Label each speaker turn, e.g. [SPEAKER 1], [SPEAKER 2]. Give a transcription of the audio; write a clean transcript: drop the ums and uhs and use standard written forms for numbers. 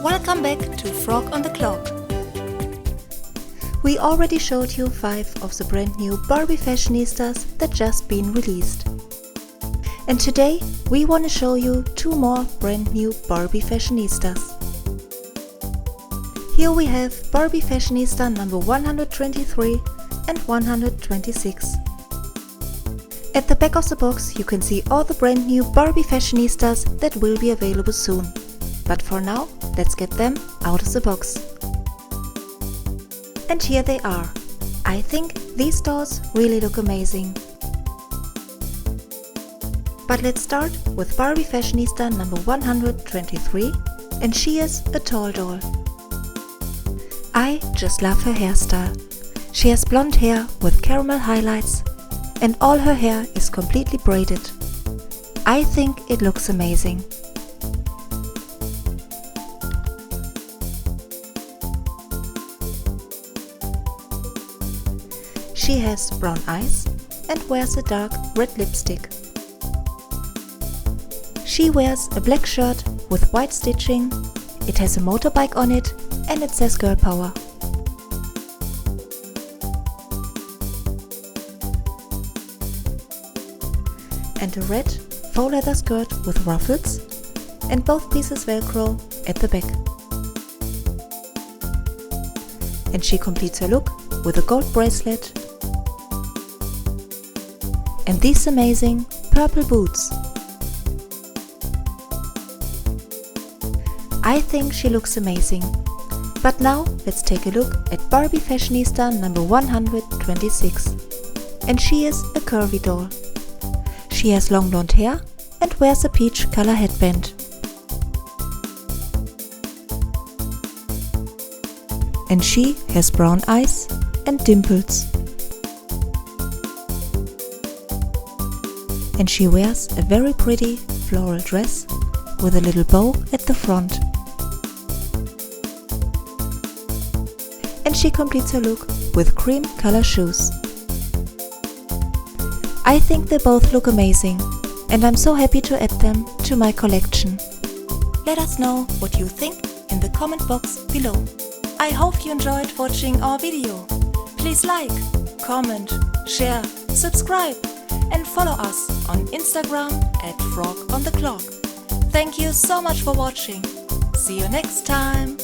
[SPEAKER 1] Welcome back to Frog on the Clock.
[SPEAKER 2] We already showed you 5 of the brand new Barbie Fashionistas that just been released. And today we want to show you 2 more brand new Barbie Fashionistas. Here we have Barbie Fashionista number 123 and 126. At the back of the box you can see all the brand new Barbie Fashionistas that will be available soon. But for now, let's get them out of the box. And here they are. I think these dolls really look amazing. But let's start with Barbie Fashionista number 123, and she is a tall doll. I just love her hairstyle. She has blonde hair with caramel highlights and all her hair is completely braided. I think it looks amazing. She has brown eyes and wears a dark red lipstick. She wears a black shirt with white stitching, it has a motorbike on it and it says Girl Power. And a red faux leather skirt with ruffles and both pieces velcro at the back. And she completes her look with a gold bracelet and these amazing purple boots. I think she looks amazing. But now let's take a look at Barbie Fashionista number 126. And she is a curvy doll. She has long blonde hair and wears a peach color headband. And she has brown eyes and dimples. And she wears a very pretty floral dress with a little bow at the front. And she completes her look with cream color shoes. I think they both look amazing and I'm so happy to add them to my collection. Let us know what you think in the comment box below. I hope you enjoyed watching our video. Please like, comment, share, subscribe and follow us on Instagram at FrogOnTheClock. Thank you so much for watching. See you next time.